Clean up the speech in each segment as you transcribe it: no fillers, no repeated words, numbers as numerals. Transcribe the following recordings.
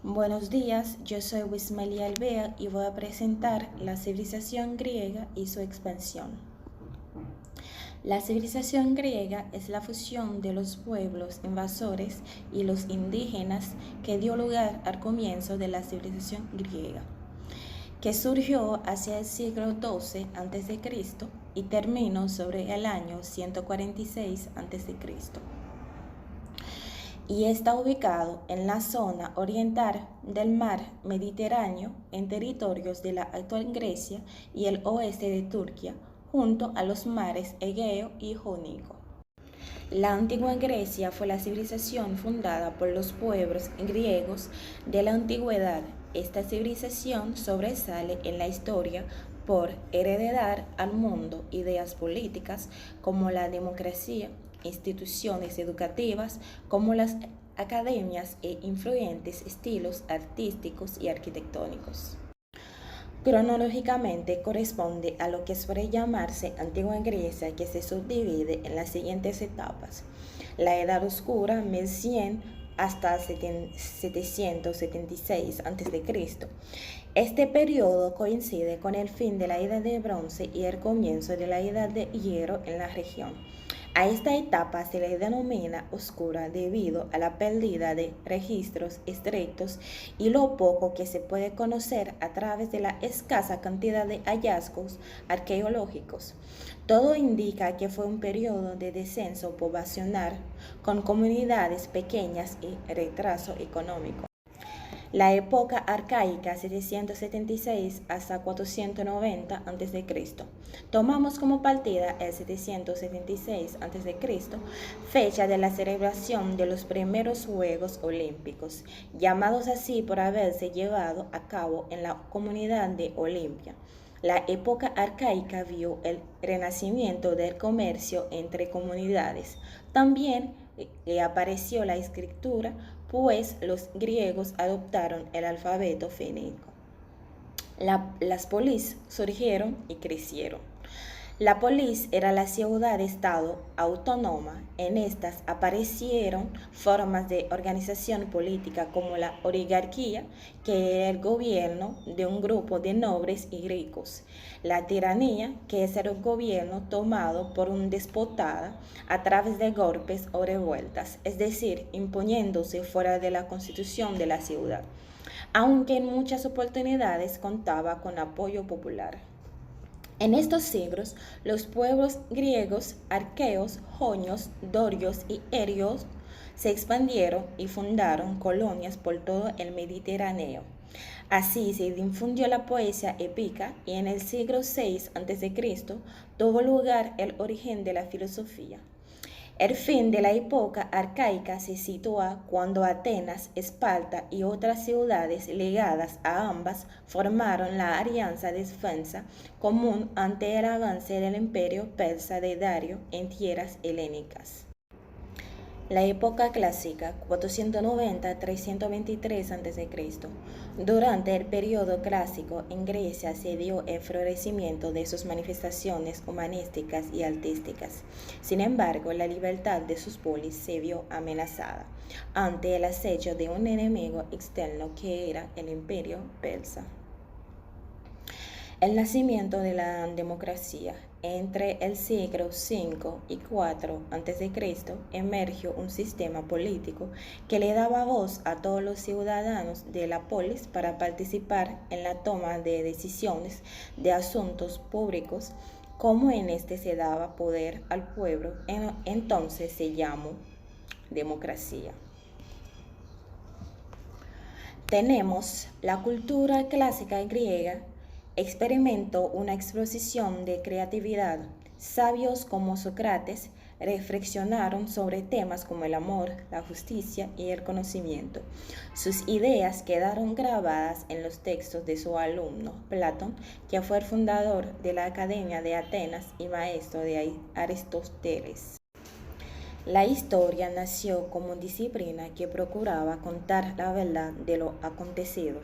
Buenos días, yo soy Wismelia Alvea y voy a presentar la civilización griega y su expansión. La civilización griega es la fusión de los pueblos invasores y los indígenas que dio lugar al comienzo de la civilización griega, que surgió hacia el siglo XII a.C. y terminó sobre el año 146 a.C. y está ubicado en la zona oriental del mar Mediterráneo, en territorios de la actual Grecia y el oeste de Turquía, junto a los mares Egeo y Jónico. La antigua Grecia fue la civilización fundada por los pueblos griegos de la antigüedad. Esta civilización sobresale en la historia por heredar al mundo ideas políticas como la democracia, instituciones educativas como las academias e influyentes estilos artísticos y arquitectónicos. Cronológicamente corresponde a lo que suele llamarse Antigua Grecia, que se subdivide en las siguientes etapas: la Edad Oscura, 1100 hasta 776 a.C. Este periodo coincide con el fin de la Edad de Bronce y el comienzo de la Edad de Hierro en la región. A esta etapa se le denomina oscura debido a la pérdida de registros estrictos y lo poco que se puede conocer a través de la escasa cantidad de hallazgos arqueológicos. Todo indica que fue un periodo de descenso poblacional con comunidades pequeñas y retraso económico. La época arcaica, 776 hasta 490 a.C. Tomamos como partida el 776 a.C., fecha de la celebración de los primeros Juegos Olímpicos, llamados así por haberse llevado a cabo en la comunidad de Olimpia. La época arcaica vio el renacimiento del comercio entre comunidades. También apareció la escritura, pues los griegos adoptaron el alfabeto fénico. Las polis surgieron y crecieron. La polis era la ciudad-estado autónoma. En estas aparecieron formas de organización política como la oligarquía, que era el gobierno de un grupo de nobles y ricos; la tiranía, que es el gobierno tomado por un déspota a través de golpes o revueltas, es decir, imponiéndose fuera de la constitución de la ciudad, aunque en muchas oportunidades contaba con apoyo popular. En estos siglos, los pueblos griegos, arqueos, jonios, dorios y erios se expandieron y fundaron colonias por todo el Mediterráneo. Así se difundió la poesía épica y en el siglo VI a.C. tuvo lugar el origen de la filosofía. El fin de la época arcaica se sitúa cuando Atenas, Esparta y otras ciudades ligadas a ambas formaron la alianza de defensa común ante el avance del imperio persa de Dario en tierras helénicas. La época clásica, 490-323 a.C. Durante el periodo clásico en Grecia se dio el florecimiento de sus manifestaciones humanísticas y artísticas. Sin embargo, la libertad de sus polis se vio amenazada ante el acecho de un enemigo externo que era el imperio persa. El nacimiento de la democracia. Entre el siglo V y IV a.C. emergió un sistema político que le daba voz a todos los ciudadanos de la polis para participar en la toma de decisiones de asuntos públicos. Como en este se daba poder al pueblo, entonces se llamó democracia. Tenemos la cultura clásica griega. Experimentó una explosión de creatividad. Sabios como Sócrates reflexionaron sobre temas como el amor, la justicia y el conocimiento. Sus ideas quedaron grabadas en los textos de su alumno Platón, que fue el fundador de la Academia de Atenas y maestro de Aristóteles. La historia nació como disciplina que procuraba contar la verdad de lo acontecido.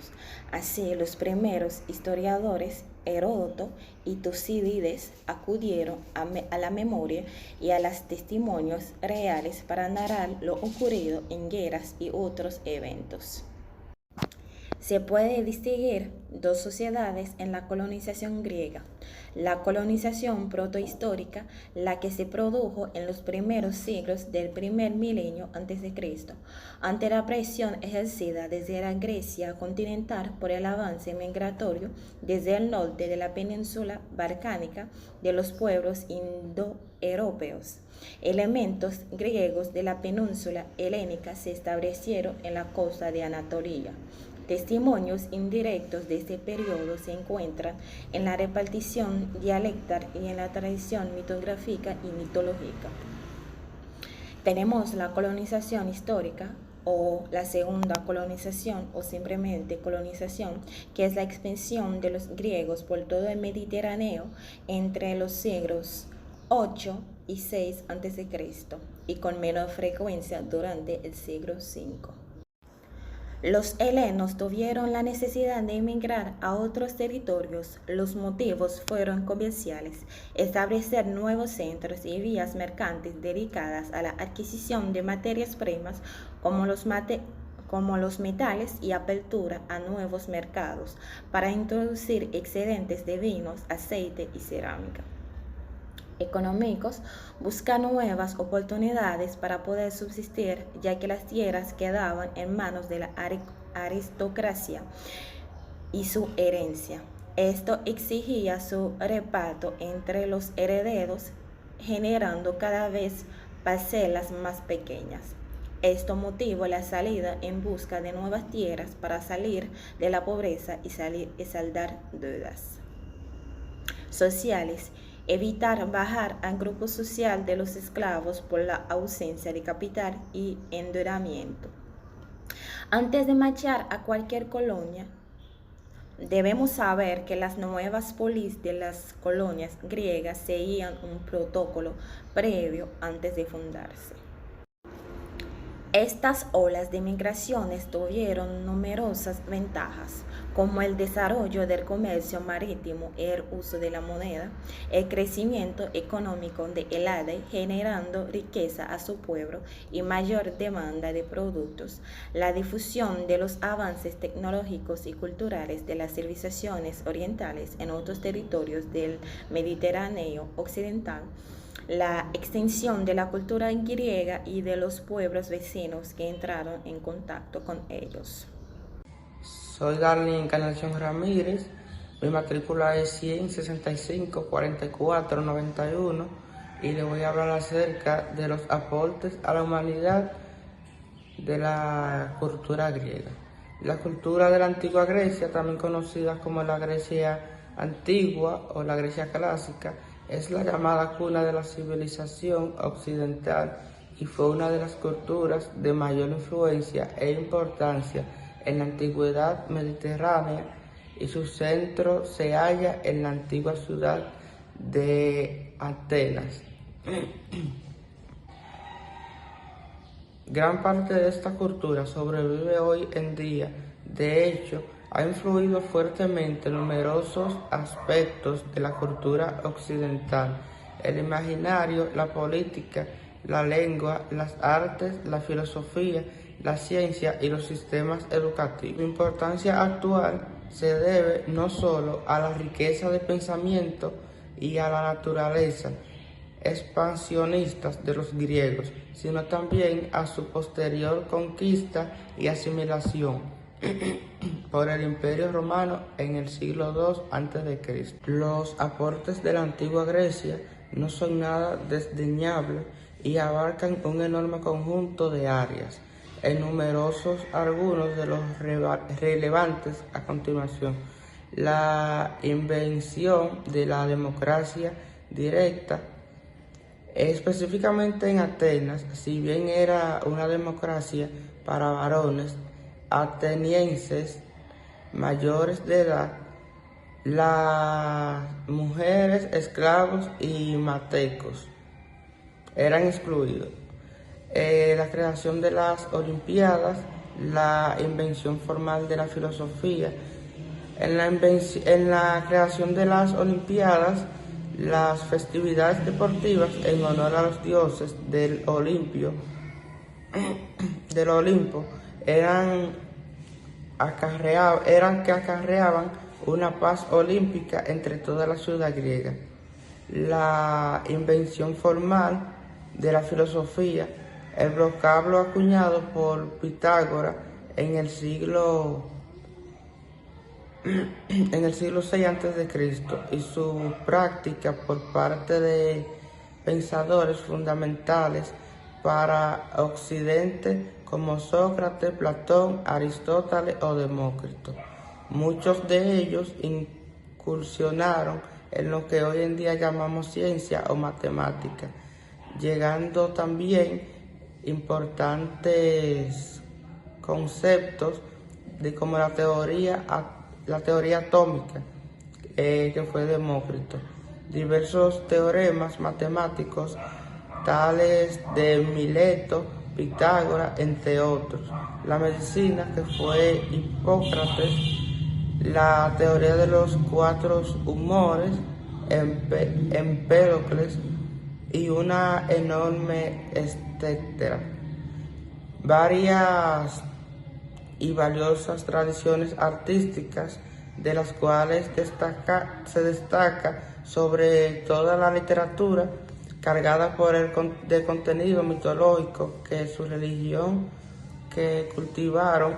Así, los primeros historiadores, Heródoto y Tucídides, acudieron a la memoria y a los testimonios reales para narrar lo ocurrido en guerras y otros eventos. Se puede distinguir dos sociedades en la colonización griega. La colonización protohistórica, la que se produjo en los primeros siglos del primer milenio a.C., ante la presión ejercida desde la Grecia continental por el avance migratorio desde el norte de la península balcánica de los pueblos indoeuropeos. Elementos griegos de la península helénica se establecieron en la costa de Anatolia. Testimonios indirectos de este periodo se encuentran en la repartición dialectal y en la tradición mitográfica y mitológica. Tenemos la colonización histórica o la segunda colonización o simplemente colonización, que es la expansión de los griegos por todo el Mediterráneo entre los siglos 8 y 6 a.C. y con menor frecuencia durante el siglo V. Los helenos tuvieron la necesidad de emigrar a otros territorios. Los motivos fueron comerciales, establecer nuevos centros y vías mercantes dedicadas a la adquisición de materias primas como los metales y apertura a nuevos mercados para introducir excedentes de vinos, aceite y cerámica. Económicos, buscar nuevas oportunidades para poder subsistir, ya que las tierras quedaban en manos de la aristocracia y su herencia. Esto exigía su reparto entre los herederos, generando cada vez parcelas más pequeñas. Esto motivó la salida en busca de nuevas tierras para salir de la pobreza y saldar deudas sociales. Evitar bajar al grupo social de los esclavos por la ausencia de capital y endeudamiento. Antes de marchar a cualquier colonia, debemos saber que las nuevas polis de las colonias griegas seguían un protocolo previo antes de fundarse. Estas olas de migraciones tuvieron numerosas ventajas, como el desarrollo del comercio marítimo y el uso de la moneda, el crecimiento económico de Helade generando riqueza a su pueblo y mayor demanda de productos, la difusión de los avances tecnológicos y culturales de las civilizaciones orientales en otros territorios del Mediterráneo occidental, la extensión de la cultura griega y de los pueblos vecinos que entraron en contacto con ellos. Soy Darlene Encarnación Ramírez, mi matrícula es 165 44 91 y le voy a hablar acerca de los aportes a la humanidad de la cultura griega. La cultura de la antigua Grecia, también conocida como la Grecia antigua o la Grecia clásica, es la llamada cuna de la civilización occidental y fue una de las culturas de mayor influencia e importancia en la antigüedad mediterránea y su centro se halla en la antigua ciudad de Atenas. Gran parte de esta cultura sobrevive hoy en día. De hecho, ha influido fuertemente en numerosos aspectos de la cultura occidental: el imaginario, la política, la lengua, las artes, la filosofía, la ciencia y los sistemas educativos. Su importancia actual se debe no solo a la riqueza de pensamiento y a la naturaleza expansionistas de los griegos, sino también a su posterior conquista y asimilación por el Imperio Romano en el siglo II a.C. Los aportes de la antigua Grecia no son nada desdeñables y abarcan un enorme conjunto de áreas. Enumerosos algunos de los relevantes a continuación: la invención de la democracia directa, específicamente en Atenas. Si bien era una democracia para varones atenienses mayores de edad, las mujeres, esclavos y matecos eran excluidos. La creación de las Olimpiadas, la invención formal de la filosofía. En la creación de las Olimpiadas, las festividades deportivas en honor a los dioses del Olimpo eran eran que acarreaban una paz olímpica entre toda la ciudad griega. La invención formal de la filosofía, el vocablo acuñado por Pitágoras en el siglo VI a.C. y su práctica por parte de pensadores fundamentales para Occidente como Sócrates, Platón, Aristóteles o Demócrito. Muchos de ellos incursionaron en lo que hoy en día llamamos ciencia o matemática, llegando también importantes conceptos de como la teoría atómica, que fue Demócrito, diversos teoremas matemáticos tales de Mileto, Pitágoras, entre otros, la medicina, que fue Hipócrates, la teoría de los 4 humores, Empédocles, y una enorme etcétera. Varias y valiosas tradiciones artísticas, de las cuales se destaca sobre toda la literatura cargada de contenido mitológico que su religión que cultivaron